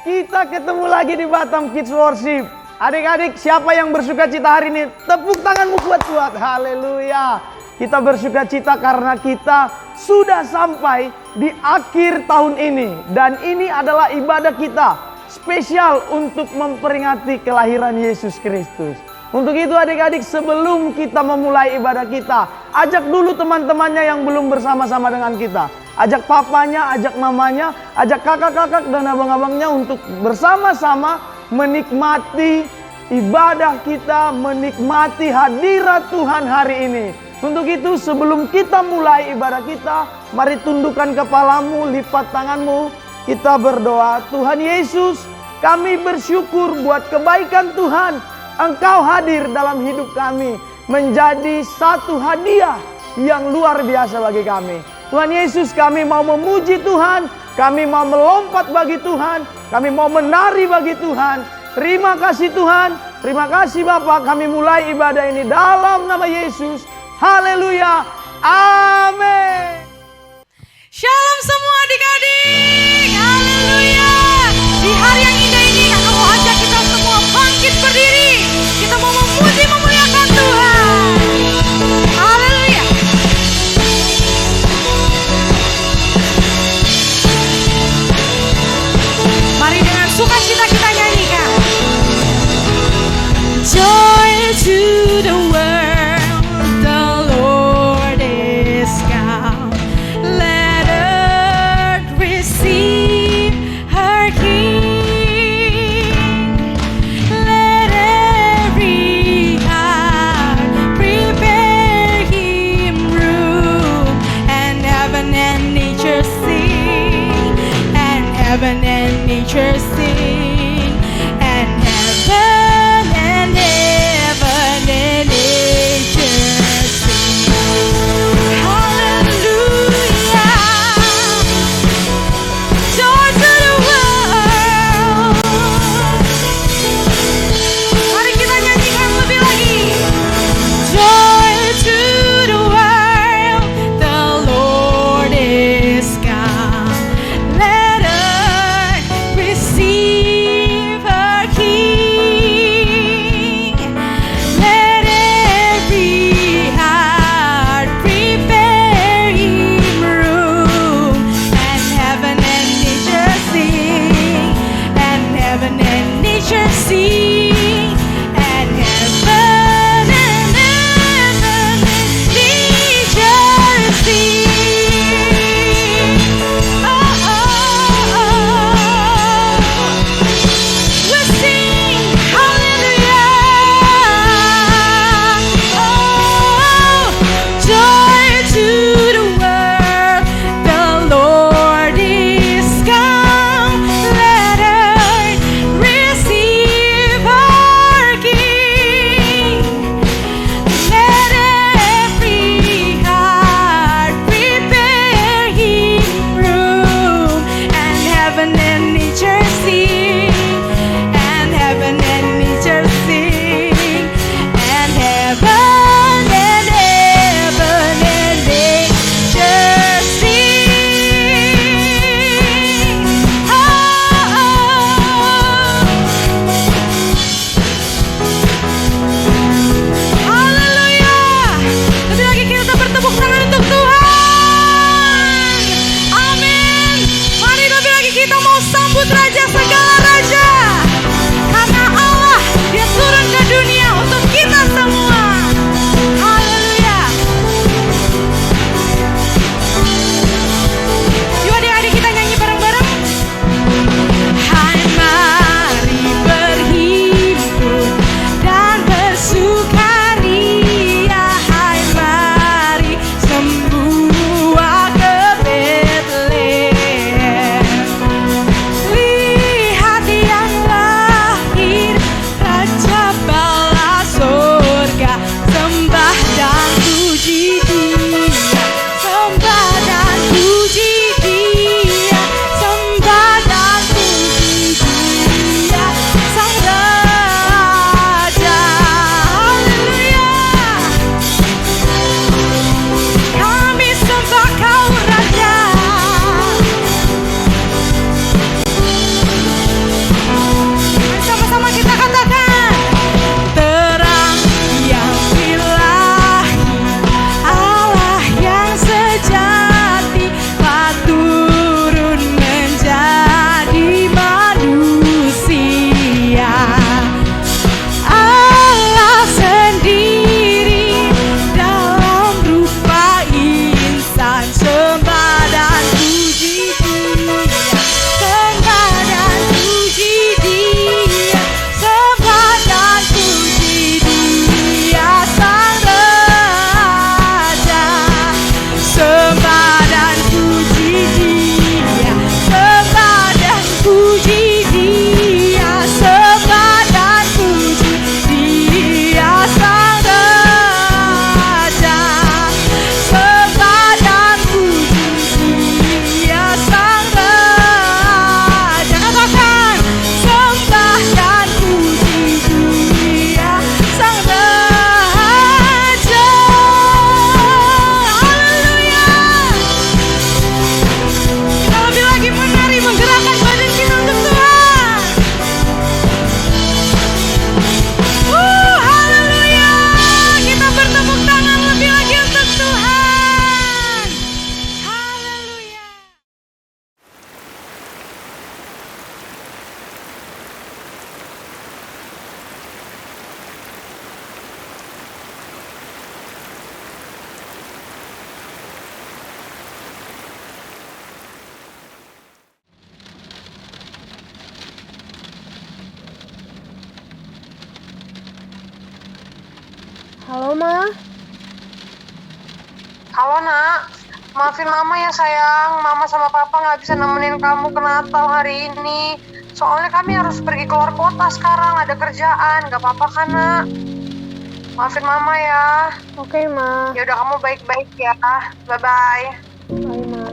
Kita ketemu lagi di Batam Kids Worship. Adik-adik, siapa yang bersuka cita hari ini? Tepuk tanganmu kuat-kuat. Haleluya. Kita bersuka cita karena kita sudah sampai di akhir tahun ini. Dan ini adalah ibadah kita spesial untuk memperingati kelahiran Yesus Kristus. Untuk itu adik-adik, sebelum kita memulai ibadah kita, ajak dulu teman-temannya yang belum bersama-sama dengan kita. Ajak papanya, ajak mamanya, ajak kakak-kakak dan abang-abangnya untuk bersama-sama menikmati ibadah kita, menikmati hadirat Tuhan hari ini. Untuk itu sebelum kita mulai ibadah kita, mari tundukkan kepalamu, lipat tanganmu, kita berdoa. Tuhan Yesus, kami bersyukur buat kebaikan Tuhan. Engkau hadir dalam hidup kami, menjadi satu hadiah yang luar biasa bagi kami. Tuhan Yesus, kami mau memuji Tuhan, kami mau melompat bagi Tuhan, kami mau menari bagi Tuhan. Terima kasih Tuhan, terima kasih Bapa. Kami mulai ibadah ini dalam nama Yesus. Haleluya, amin. Shalom semua adik-adik, haleluya. Di hari yang indah ini aku mau ajak kita semua bangkit berdiri. Kita mau memuji, memuliakan Tuhan. Haleluya. Mari dengan sukacita kita nyanyikan. Joy to the world, the Lord is come. Let earth receive her King. Let every heart prepare Him room, and heaven and nature sing, and heaven and nature sing, and heaven and heaven and nature sing. Hallelujah. Joy to the world. Mari kita nyanyikan lebih lagi. Joy to the world, the Lord is come. Let earth receive her King. Let every heart prepare Him room, and heaven and nature sing, and heaven and nature sing, and heaven and nature sing. Oh, oh, oh. We sing hallelujah. Oh, joy to the world, the Lord is come. Let earth receive our King. Let every heart prepare Him room, and heaven and nature sing, and heaven and nature sing, and heaven and heaven and nature sing. Oh, haleluya. Lebih lagi kita bertepuk tangan untuk Tuhan. Amin. Mari lebih lagi kita mau sambut Raja segala raja. Karena Allah, Dia turun ke dunia untuk kita semua. Haleluya. Yuk adik-adik kita nyanyi bareng-bareng. Hai mari berhimpun dan bersukaria. Hai mari semua ke Betlehem. Halo, Ma. Halo nak, maafin mama ya sayang, mama sama papa nggak bisa nemenin kamu ke Natal hari ini. Soalnya kami harus pergi keluar kota sekarang, ada kerjaan, nggak apa-apa kan nak? Maafin mama ya. Oke, Ma. Ya udah kamu baik-baik ya, bye-bye. Bye, Ma.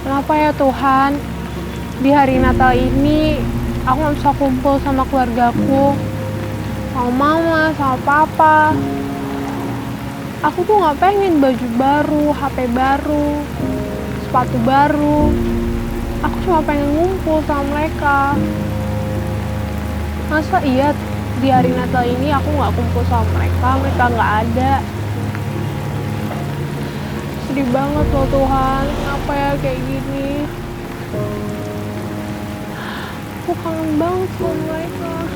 Kenapa ya Tuhan, di hari Natal ini aku gak bisa kumpul sama keluargaku, sama mama, sama papa. Aku tuh gak pengen baju baru, HP baru, sepatu baru. Aku cuma pengen ngumpul sama mereka. Masa iya di hari Natal ini aku gak kumpul sama mereka gak ada. Sedih banget loh Tuhan, kenapa ya kayak gini? Aku kangen banget sama mereka.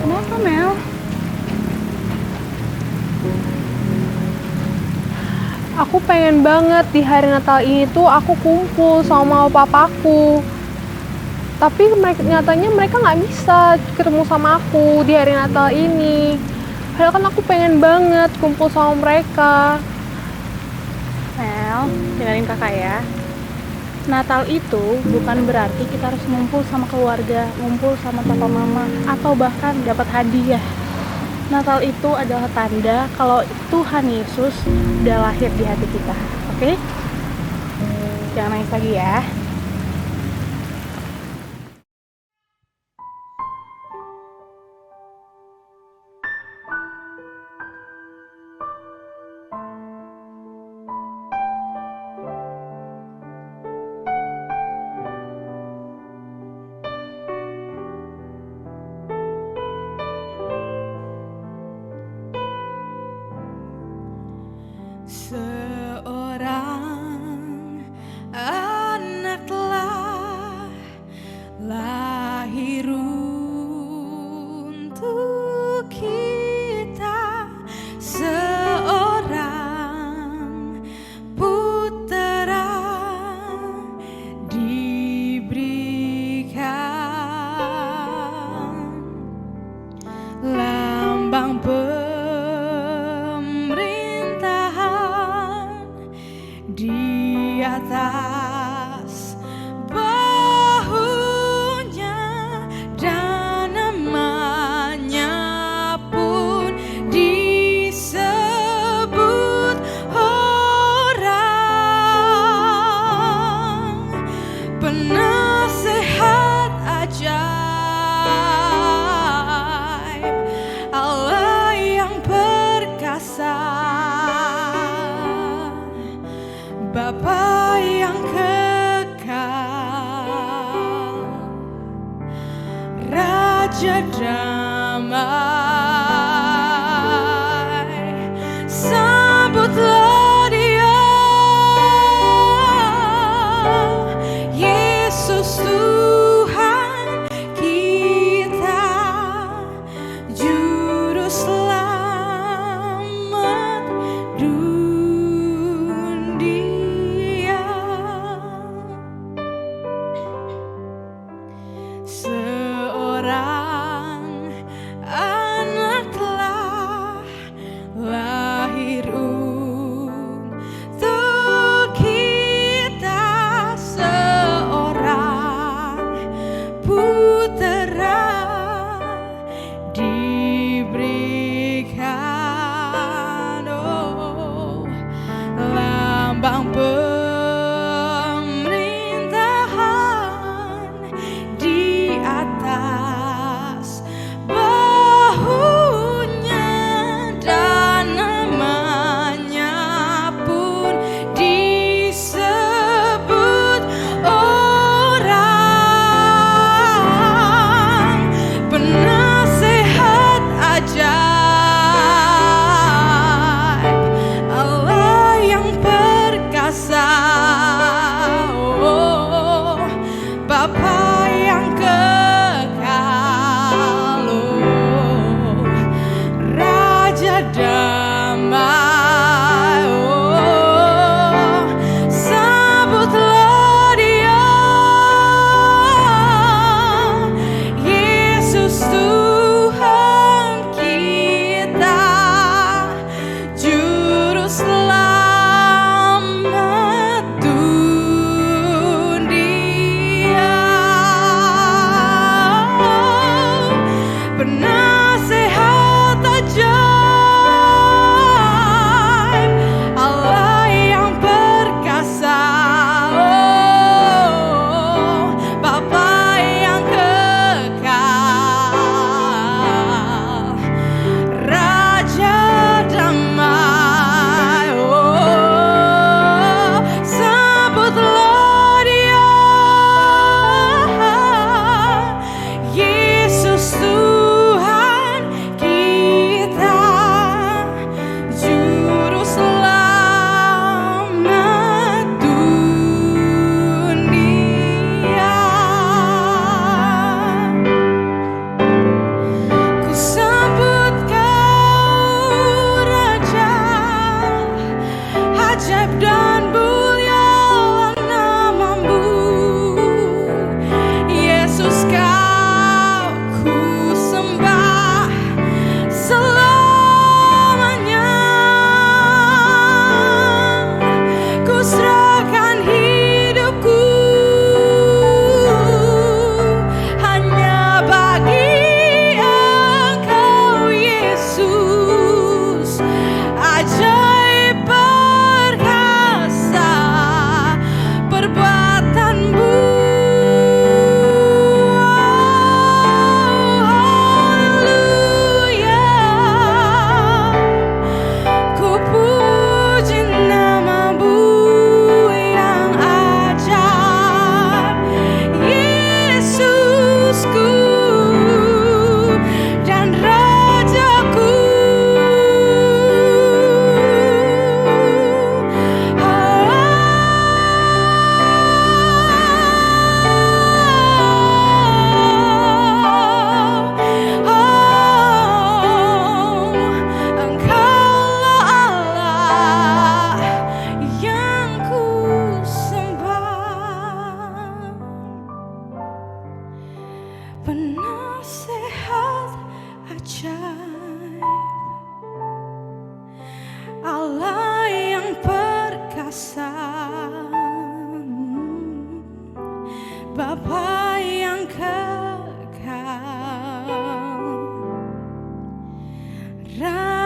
Kenapa, Mel? Aku pengen banget di hari Natal ini tuh aku kumpul sama mama papaku. Tapi nyatanya mereka nggak bisa ketemu sama aku di hari Natal ini. Padahal kan aku pengen banget kumpul sama mereka. Mel, dengerin kakak ya. Natal itu bukan berarti kita harus ngumpul sama keluarga, ngumpul sama papa mama, atau bahkan dapat hadiah. Natal itu adalah tanda kalau Tuhan Yesus udah lahir di hati kita, oke? Jangan nangis lagi ya. Seorang anak telah lahir untuk kita, seorang putera diberikan, lambang di atas bahunya, dan namanya pun disebut orang penasehat ajaib, Allah yang perkasa, Bapa yang kekal, Raja damai, sambutlah Dia, Yesus Tuhan kita, Juru Selamat dunia. Seorang anak telah lahir untuk kita, seorang putera diberikan, oh, lambang pemerintahan di atas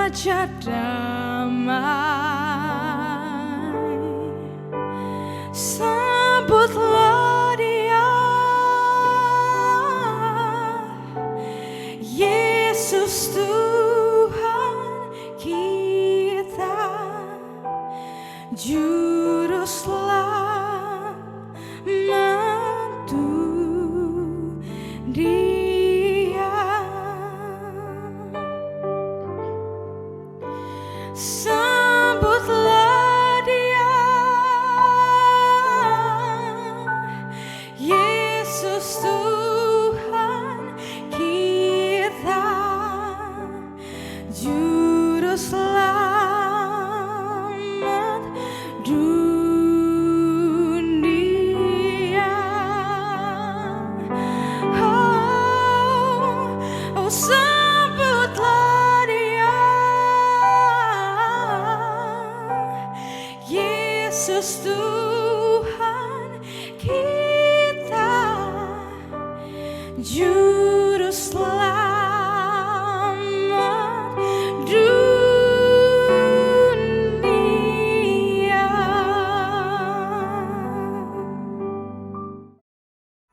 Raja damai, sambutlah Dia, Yesus Tuhan kita, Juru Selamat Dia. Sambutlah Dia, Yesus Tuhan kita, Juru Selamat dunia. Oh, sambutlah Dia, Yesus Tuhan kita, Juru Selamat dunia.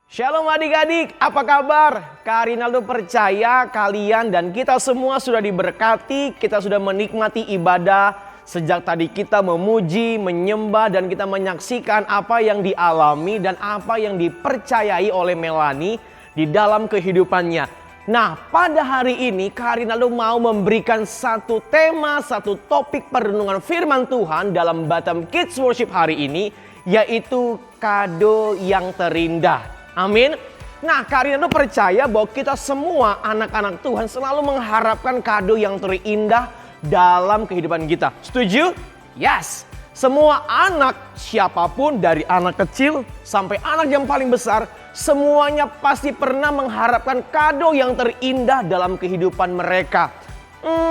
Shalom adik-adik, apa kabar? Kak Rinaldo percaya kalian dan kita semua sudah diberkati, kita sudah menikmati ibadah. Sejak tadi kita memuji, menyembah dan kita menyaksikan apa yang dialami dan apa yang dipercayai oleh Melanie di dalam kehidupannya. Nah, pada hari ini Kak Rinaldo mau memberikan satu tema, satu topik perenungan firman Tuhan dalam Batam Kids Worship hari ini, yaitu kado yang terindah. Amin. Nah, Kak Rinaldo percaya bahwa kita semua anak-anak Tuhan selalu mengharapkan kado yang terindah dalam kehidupan kita. Setuju? Yes. Semua anak, siapapun dari anak kecil sampai anak yang paling besar, semuanya pasti pernah mengharapkan kado yang terindah dalam kehidupan mereka.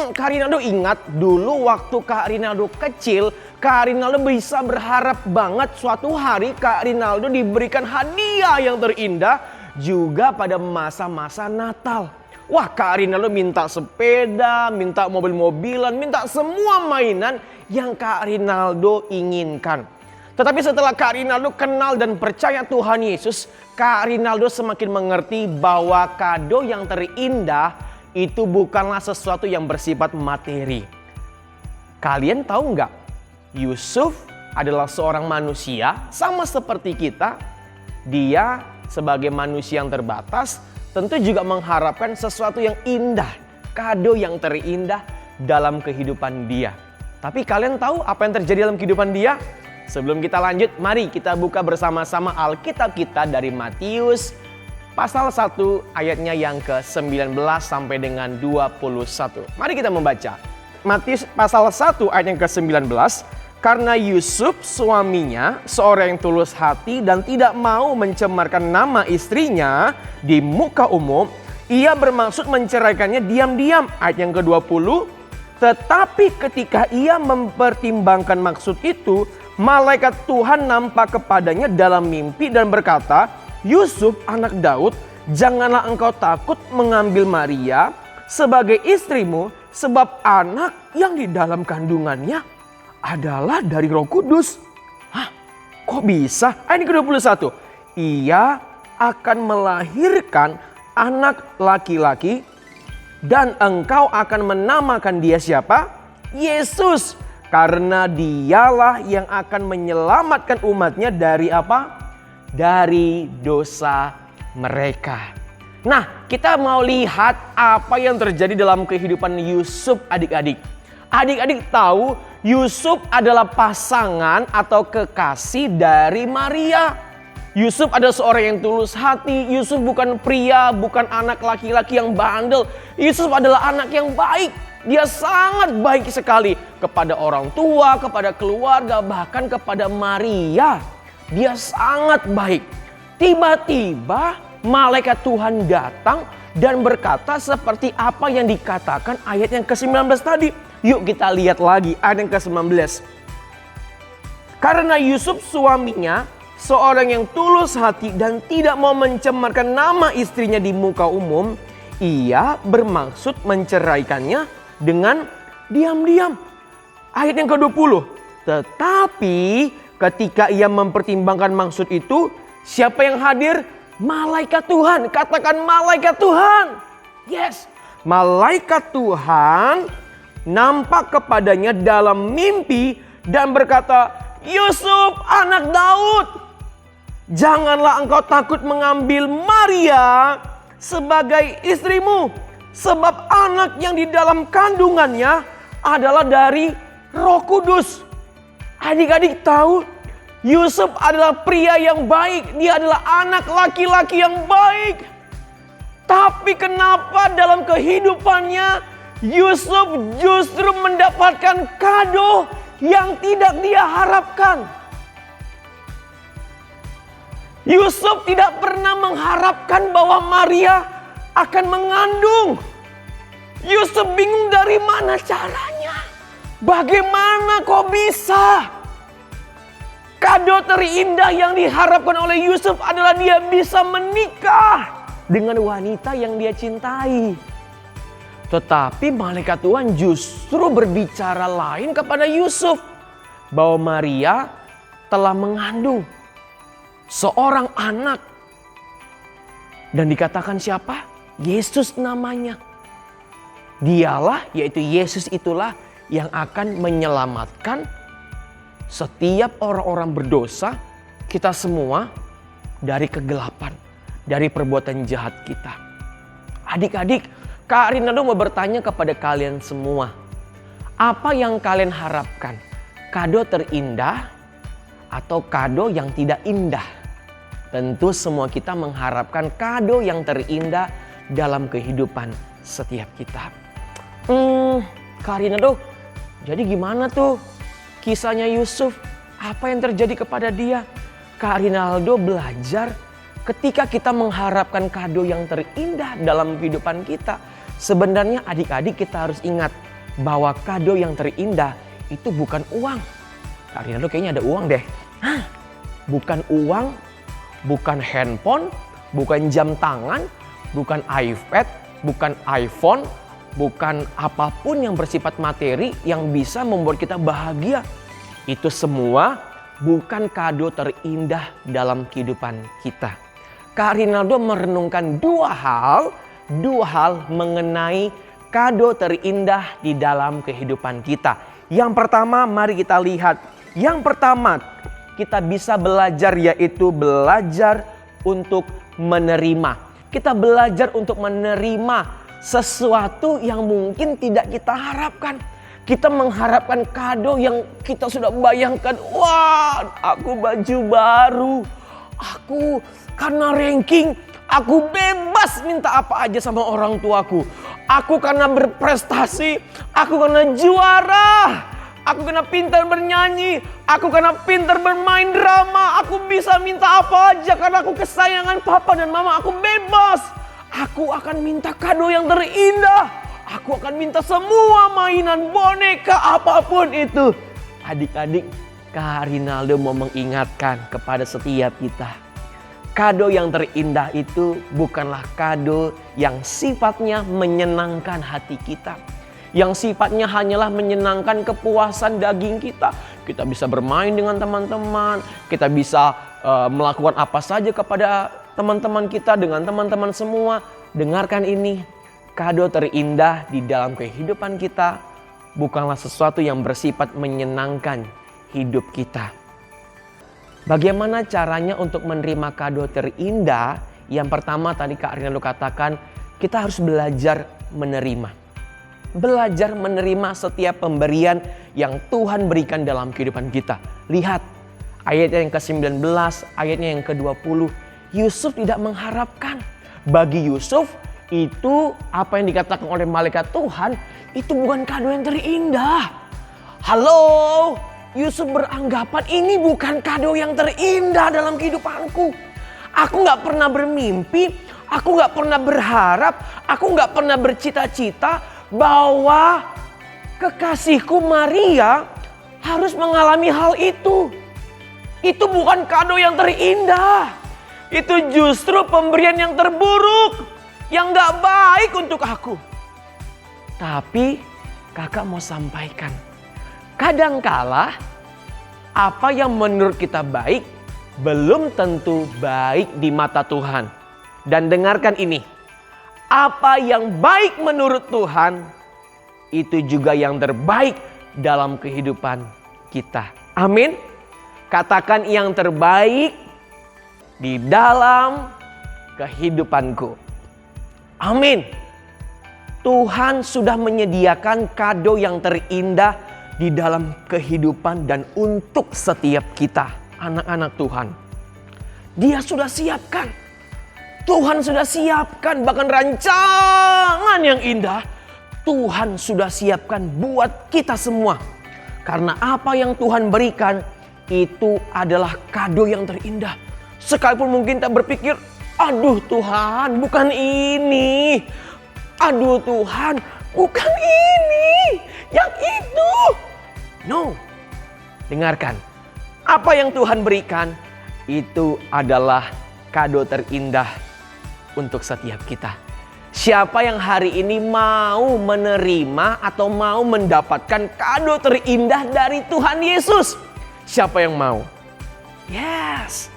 Kak Rinaldo ingat dulu waktu Kak Rinaldo kecil, Kak Rinaldo bisa berharap banget suatu hari Kak Rinaldo diberikan hadiah yang terindah juga pada masa-masa Natal. Wah, Kak Rinaldo minta sepeda, minta mobil-mobilan, minta semua mainan yang Kak Rinaldo inginkan. Tetapi setelah Kak Rinaldo kenal dan percaya Tuhan Yesus, Kak Rinaldo semakin mengerti bahwa kado yang terindah itu bukanlah sesuatu yang bersifat materi. Kalian tahu nggak? Yusuf adalah seorang manusia sama seperti kita. Dia sebagai manusia yang terbatas tentu juga mengharapkan sesuatu yang indah, kado yang terindah dalam kehidupan dia. Tapi kalian tahu apa yang terjadi dalam kehidupan dia? Sebelum kita lanjut, mari kita buka bersama-sama Alkitab kita dari Matius pasal 1 ayatnya yang ke-19 sampai dengan 21. Mari kita membaca. Matius pasal 1 ayat yang ke-19. Karena Yusuf suaminya seorang yang tulus hati dan tidak mau mencemarkan nama istrinya di muka umum, ia bermaksud menceraikannya diam-diam. Ayat yang ke-20. Tetapi ketika ia mempertimbangkan maksud itu, malaikat Tuhan nampak kepadanya dalam mimpi dan berkata, Yusuf anak Daud, janganlah engkau takut mengambil Maria sebagai istrimu, sebab anak yang di dalam kandungannya adalah dari Roh Kudus. Hah? Kok bisa? Ayat ke-21. Ia akan melahirkan anak laki-laki dan engkau akan menamakan dia siapa? Yesus. Karena dialah yang akan menyelamatkan umatnya dari apa? Dari dosa mereka. Nah, kita mau lihat apa yang terjadi dalam kehidupan Yusuf adik-adik. Adik-adik tahu Yusuf adalah pasangan atau kekasih dari Maria. Yusuf adalah seorang yang tulus hati. Yusuf bukan pria, bukan anak laki-laki yang bandel. Yusuf adalah anak yang baik. Dia sangat baik sekali kepada orang tua, kepada keluarga, bahkan kepada Maria. Dia sangat baik. Tiba-tiba malaikat Tuhan datang dan berkata seperti apa yang dikatakan ayat yang ke-19 tadi. Yuk kita lihat lagi ayat yang ke-19. Karena Yusuf suaminya seorang yang tulus hati dan tidak mau mencemarkan nama istrinya di muka umum, ia bermaksud menceraikannya dengan diam-diam. Ayat yang ke-20. Tetapi ketika ia mempertimbangkan maksud itu, siapa yang hadir? Malaikat Tuhan. Katakan malaikat Tuhan. Yes. Malaikat Tuhan nampak kepadanya dalam mimpi dan berkata, Yusuf anak Daud, janganlah engkau takut mengambil Maria sebagai istrimu, sebab anak yang di dalam kandungannya adalah dari Roh Kudus. Adik-adik tahu, Yusuf adalah pria yang baik, dia adalah anak laki-laki yang baik. Tapi kenapa dalam kehidupannya Yusuf justru mendapatkan kado yang tidak dia harapkan? Yusuf tidak pernah mengharapkan bahwa Maria akan mengandung. Yusuf bingung dari mana caranya. Bagaimana kok bisa? Kado terindah yang diharapkan oleh Yusuf adalah dia bisa menikah dengan wanita yang dia cintai. Tetapi malaikat Tuhan justru berbicara lain kepada Yusuf. Bahwa Maria telah mengandung seorang anak. Dan dikatakan siapa? Yesus namanya. Dialah, yaitu Yesus itulah yang akan menyelamatkan setiap orang-orang berdosa, kita semua, dari kegelapan, dari perbuatan jahat kita. Adik-adik, Kak Rinaldo mau bertanya kepada kalian semua. Apa yang kalian harapkan? Kado terindah atau kado yang tidak indah? Tentu semua kita mengharapkan kado yang terindah dalam kehidupan setiap kita. Kak Rinaldo, jadi gimana tuh kisahnya Yusuf? Apa yang terjadi kepada dia? Kak Rinaldo belajar ketika kita mengharapkan kado yang terindah dalam kehidupan kita. Sebenarnya adik-adik kita harus ingat bahwa kado yang terindah itu bukan uang. Kak Rinaldo kayaknya ada uang deh. Bukan uang, bukan handphone, bukan jam tangan, bukan iPad, bukan iPhone, bukan apapun yang bersifat materi yang bisa membuat kita bahagia. Itu semua bukan kado terindah dalam kehidupan kita. Kak Rinaldo merenungkan dua hal mengenai kado terindah di dalam kehidupan kita. Yang pertama, mari kita lihat. Yang pertama, kita bisa belajar, yaitu belajar untuk menerima. Kita belajar untuk menerima sesuatu yang mungkin tidak kita harapkan. Kita mengharapkan kado yang kita sudah bayangkan. Wah, aku baju baru. Aku karena ranking, aku bebas minta apa aja sama orang tuaku. Aku karena berprestasi, aku karena juara. Aku karena pintar bernyanyi, aku karena pintar bermain drama. Aku bisa minta apa aja karena aku kesayangan papa dan mama. Aku bebas. Aku akan minta kado yang terindah. Aku akan minta semua mainan, boneka, apapun itu. Adik-adik, Kak Rinaldo mau mengingatkan kepada setiap kita. Kado yang terindah itu bukanlah kado yang sifatnya menyenangkan hati kita. Yang sifatnya hanyalah menyenangkan kepuasan daging kita. Kita bisa bermain dengan teman-teman. Kita bisa melakukan apa saja kepada teman-teman kita dengan teman-teman semua. Dengarkan ini. Kado terindah di dalam kehidupan kita bukanlah sesuatu yang bersifat menyenangkan hidup kita. Bagaimana caranya untuk menerima kado terindah? Yang pertama tadi Kak Rinaldo katakan, kita harus belajar menerima. Belajar menerima setiap pemberian yang Tuhan berikan dalam kehidupan kita. Lihat ayat yang ke-19, ayatnya yang ke-20. Yusuf tidak mengharapkan. Bagi Yusuf itu apa yang dikatakan oleh malaikat Tuhan itu bukan kado yang terindah. Halo, Yusuf beranggapan ini bukan kado yang terindah dalam kehidupanku. Aku gak pernah bermimpi, aku gak pernah berharap, aku gak pernah bercita-cita bahwa kekasihku Maria harus mengalami hal itu. Itu bukan kado yang terindah. Itu justru pemberian yang terburuk, yang gak baik untuk aku. Tapi kakak mau sampaikan. Kadangkala apa yang menurut kita baik belum tentu baik di mata Tuhan. Dan dengarkan ini, apa yang baik menurut Tuhan itu juga yang terbaik dalam kehidupan kita. Amin. Katakan yang terbaik di dalam kehidupanku. Amin. Tuhan sudah menyediakan kado yang terindah di dalam kehidupan dan untuk setiap kita, anak-anak Tuhan. Dia sudah siapkan. Tuhan sudah siapkan bahkan rancangan yang indah. Tuhan sudah siapkan buat kita semua. Karena apa yang Tuhan berikan itu adalah kado yang terindah. Sekalipun mungkin tak berpikir, aduh Tuhan bukan ini. Aduh Tuhan bukan ini. Yang itu. No. Dengarkan. Apa yang Tuhan berikan itu adalah kado terindah untuk setiap kita. Siapa yang hari ini mau menerima atau mau mendapatkan kado terindah dari Tuhan Yesus? Siapa yang mau? Yes.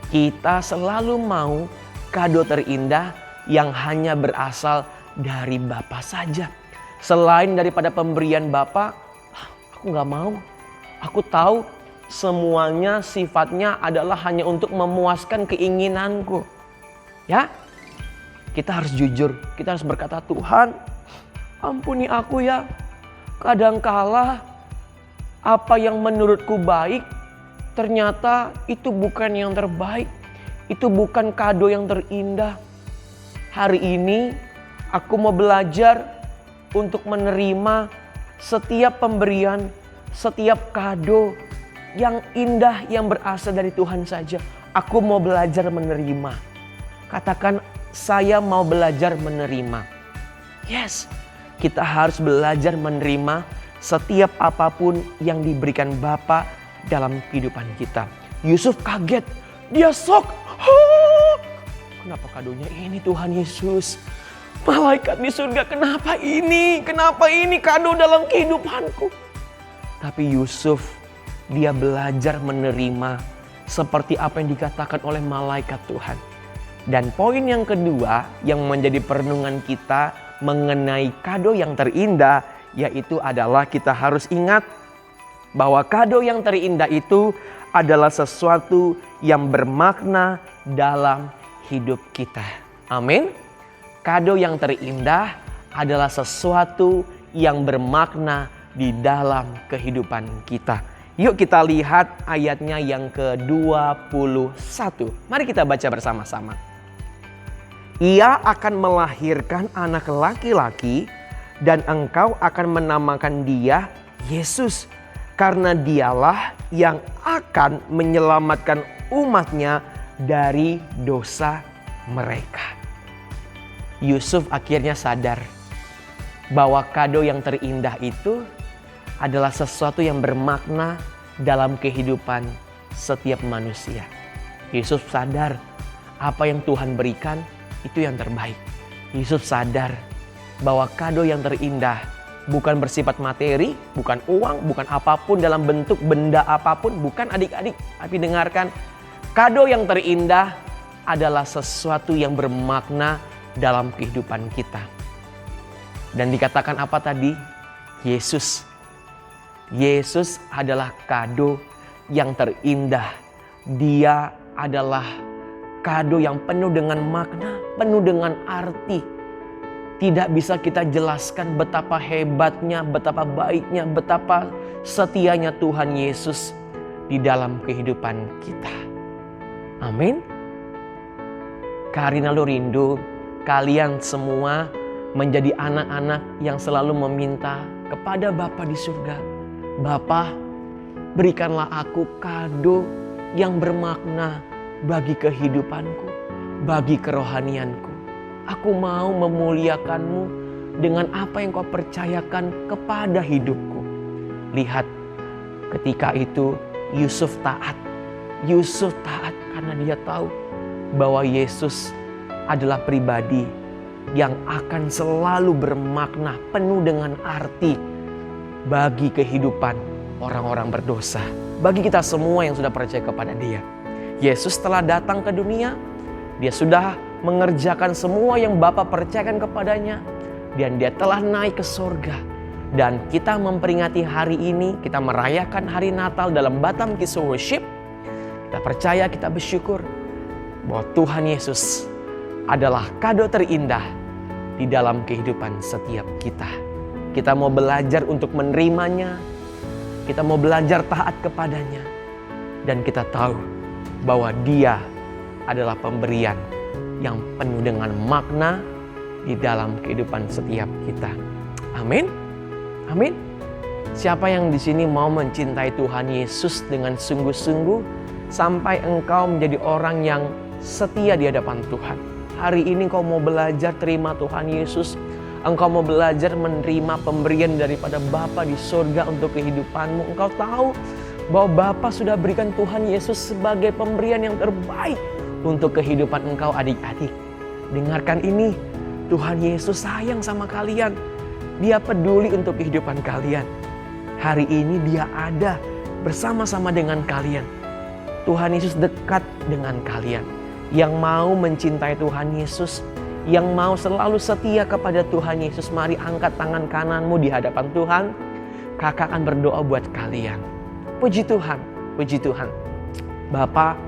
Kita selalu mau kado terindah yang hanya berasal dari Bapa saja. Selain daripada pemberian Bapa, aku gak mau. Aku tahu semuanya sifatnya adalah hanya untuk memuaskan keinginanku. Ya, kita harus jujur. Kita harus berkata, Tuhan ampuni aku ya. Kadangkala apa yang menurutku baik ternyata itu bukan yang terbaik. Itu bukan kado yang terindah. Hari ini aku mau belajar untuk menerima setiap pemberian, setiap kado yang indah yang berasal dari Tuhan saja. Aku mau belajar menerima. Katakan, saya mau belajar menerima. Yes, kita harus belajar menerima setiap apapun yang diberikan Bapa dalam kehidupan kita. Yusuf kaget, dia shock. Kenapa kadonya ini Tuhan Yesus? Malaikat di surga, kenapa ini? Kenapa ini kado dalam kehidupanku? Tapi Yusuf, dia belajar menerima seperti apa yang dikatakan oleh malaikat Tuhan. Dan poin yang kedua yang menjadi perenungan kita mengenai kado yang terindah, yaitu adalah kita harus ingat bahwa kado yang terindah itu adalah sesuatu yang bermakna dalam hidup kita. Amin. Kado yang terindah adalah sesuatu yang bermakna di dalam kehidupan kita. Yuk kita lihat ayatnya yang ke-21. Mari kita baca bersama-sama. Ia akan melahirkan anak laki-laki dan engkau akan menamakan dia Yesus. Karena dialah yang akan menyelamatkan umatnya dari dosa mereka. Yusuf akhirnya sadar bahwa kado yang terindah itu adalah sesuatu yang bermakna dalam kehidupan setiap manusia. Yusuf sadar apa yang Tuhan berikan itu yang terbaik. Yusuf sadar bahwa kado yang terindah bukan bersifat materi, bukan uang, bukan apapun dalam bentuk benda apapun, bukan adik-adik. Tapi dengarkan, kado yang terindah adalah sesuatu yang bermakna dalam kehidupan kita. Dan dikatakan apa tadi? Yesus. Yesus adalah kado yang terindah. Dia adalah kado yang penuh dengan makna, penuh dengan arti. Tidak bisa kita jelaskan betapa hebatnya, betapa baiknya, betapa setianya Tuhan Yesus di dalam kehidupan kita. Amin. Karina lu rindu kalian semua menjadi anak-anak yang selalu meminta kepada Bapa di surga. Bapa, berikanlah aku kado yang bermakna bagi kehidupanku, bagi kerohanianku. Aku mau memuliakanmu dengan apa yang kau percayakan kepada hidupku. Lihat, ketika itu Yusuf taat. Yusuf taat karena dia tahu bahwa Yesus adalah pribadi yang akan selalu bermakna, penuh dengan arti bagi kehidupan orang-orang berdosa. Bagi kita semua yang sudah percaya kepada Dia. Yesus telah datang ke dunia. Dia sudah mengerjakan semua yang Bapa percayakan kepadanya. Dan Dia telah naik ke sorga. Dan kita memperingati hari ini, kita merayakan hari Natal dalam Batam Kids Worship. Kita percaya, kita bersyukur bahwa Tuhan Yesus adalah kado terindah di dalam kehidupan setiap kita. Kita mau belajar untuk menerimanya. Kita mau belajar taat kepadanya. Dan kita tahu bahwa Dia adalah pemberian yang penuh dengan makna di dalam kehidupan setiap kita. Amin. Amin. Siapa yang di sini mau mencintai Tuhan Yesus dengan sungguh-sungguh sampai engkau menjadi orang yang setia di hadapan Tuhan? Hari ini kau mau belajar terima Tuhan Yesus. Engkau mau belajar menerima pemberian daripada Bapa di surga untuk kehidupanmu. Engkau tahu bahwa Bapa sudah berikan Tuhan Yesus sebagai pemberian yang terbaik untuk kehidupan engkau, adik-adik. Dengarkan ini, Tuhan Yesus sayang sama kalian. Dia peduli untuk kehidupan kalian. Hari ini Dia ada bersama-sama dengan kalian. Tuhan Yesus dekat dengan kalian. Yang mau mencintai Tuhan Yesus, yang mau selalu setia kepada Tuhan Yesus, mari angkat tangan kananmu di hadapan Tuhan. Kakak akan berdoa buat kalian. Puji Tuhan, puji Tuhan. Bapa,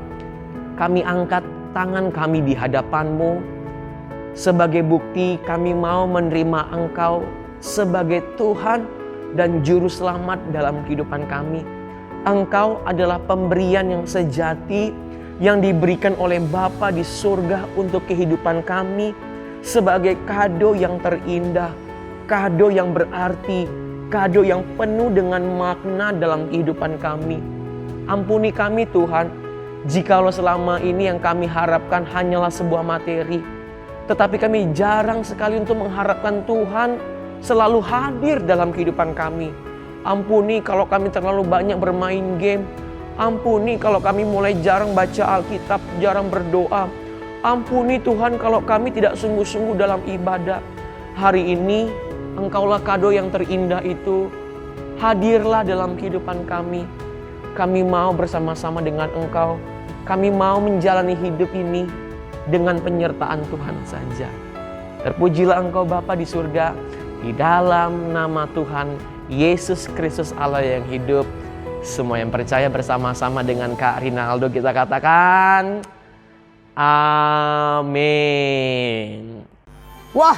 kami angkat tangan kami di hadapan-Mu. Sebagai bukti kami mau menerima Engkau sebagai Tuhan dan Juru Selamat dalam kehidupan kami. Engkau adalah pemberian yang sejati yang diberikan oleh Bapa di surga untuk kehidupan kami sebagai kado yang terindah, kado yang berarti, kado yang penuh dengan makna dalam kehidupan kami. Ampuni kami Tuhan, jikalau selama ini yang kami harapkan hanyalah sebuah materi, tetapi kami jarang sekali untuk mengharapkan Tuhan selalu hadir dalam kehidupan kami. Ampuni kalau kami terlalu banyak bermain game. Ampuni kalau kami mulai jarang baca Alkitab, jarang berdoa. Ampuni Tuhan kalau kami tidak sungguh-sungguh dalam ibadah. Hari ini Engkaulah kado yang terindah itu. Hadirlah dalam kehidupan kami. Kami mau bersama-sama dengan Engkau. Kami mau menjalani hidup ini dengan penyertaan Tuhan saja. Terpujilah Engkau Bapa di surga. Di dalam nama Tuhan Yesus Kristus Allah yang hidup. Semua yang percaya bersama-sama dengan Kak Rinaldo kita katakan amin. Wah,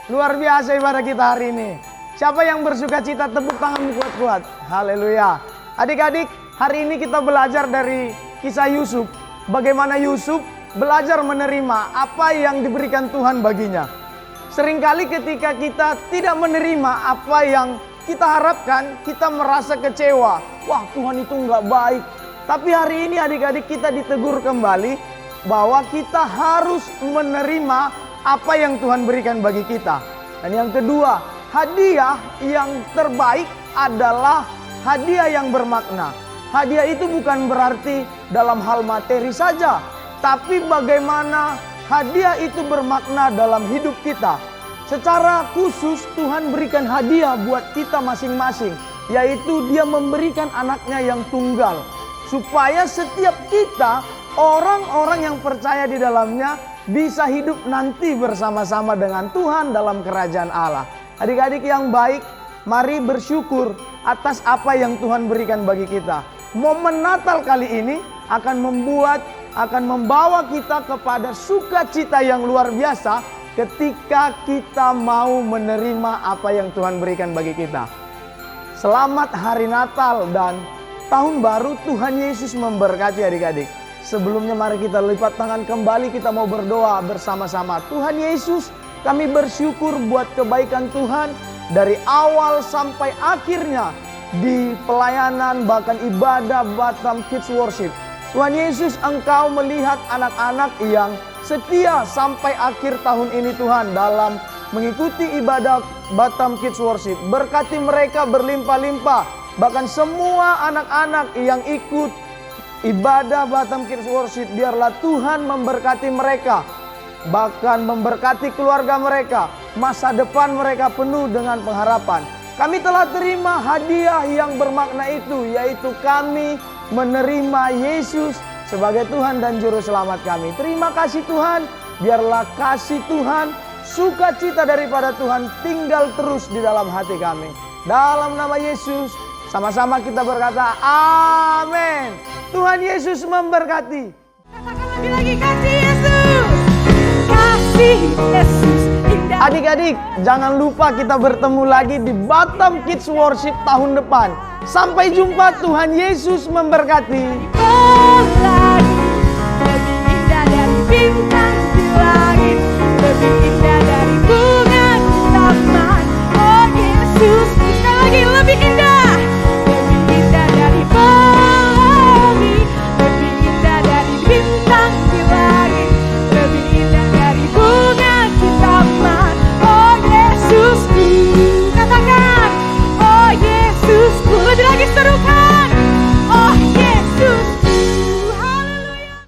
luar biasa ibadah kita hari ini. Siapa yang bersuka cita, tepuk tanganmu kuat-kuat. Haleluya. Adik-adik, hari ini kita belajar dari kisah Yusuf. Bagaimana Yusuf belajar menerima apa yang diberikan Tuhan baginya. Seringkali ketika kita tidak menerima apa yang kita harapkan, kita merasa kecewa. Wah, Tuhan itu nggak baik. Tapi hari ini adik-adik kita ditegur kembali bahwa kita harus menerima apa yang Tuhan berikan bagi kita. Dan yang kedua, hadiah yang terbaik adalah hadiah yang bermakna. Hadiah itu bukan berarti dalam hal materi saja, tapi bagaimana hadiah itu bermakna dalam hidup kita. Secara khusus Tuhan berikan hadiah buat kita masing-masing, yaitu Dia memberikan anaknya yang tunggal, supaya setiap kita, orang-orang yang percaya di dalamnya, bisa hidup nanti bersama-sama dengan Tuhan dalam kerajaan Allah. Adik-adik yang baik, mari bersyukur atas apa yang Tuhan berikan bagi kita. Momen Natal kali ini akan membawa kita kepada sukacita yang luar biasa ketika kita mau menerima apa yang Tuhan berikan bagi kita. Selamat Hari Natal dan Tahun Baru. Tuhan Yesus memberkati adik-adik. Sebelumnya mari kita lipat tangan kembali, kita mau berdoa bersama-sama. Tuhan Yesus, kami bersyukur buat kebaikan Tuhan dari awal sampai akhirnya di pelayanan bahkan ibadah Batam Kids Worship. Tuhan Yesus, Engkau melihat anak-anak yang setia sampai akhir tahun ini Tuhan dalam mengikuti ibadah Batam Kids Worship. Berkati mereka berlimpah-limpah. Bahkan semua anak-anak yang ikut ibadah Batam Kids Worship, biarlah Tuhan memberkati mereka. Bahkan memberkati keluarga mereka. Masa depan mereka penuh dengan pengharapan. Kami telah terima hadiah yang bermakna itu, yaitu kami menerima Yesus sebagai Tuhan dan Juru Selamat kami. Terima kasih Tuhan, biarlah kasih Tuhan, sukacita daripada Tuhan tinggal terus di dalam hati kami. Dalam nama Yesus, sama-sama kita berkata, amin. Tuhan Yesus memberkati. Katakan lebih lagi, kasih Yesus. Kasih Yesus indah. Adik-adik, jangan lupa kita bertemu lagi di Batam Kids Worship tahun depan. Sampai jumpa, Tuhan Yesus memberkati. Bola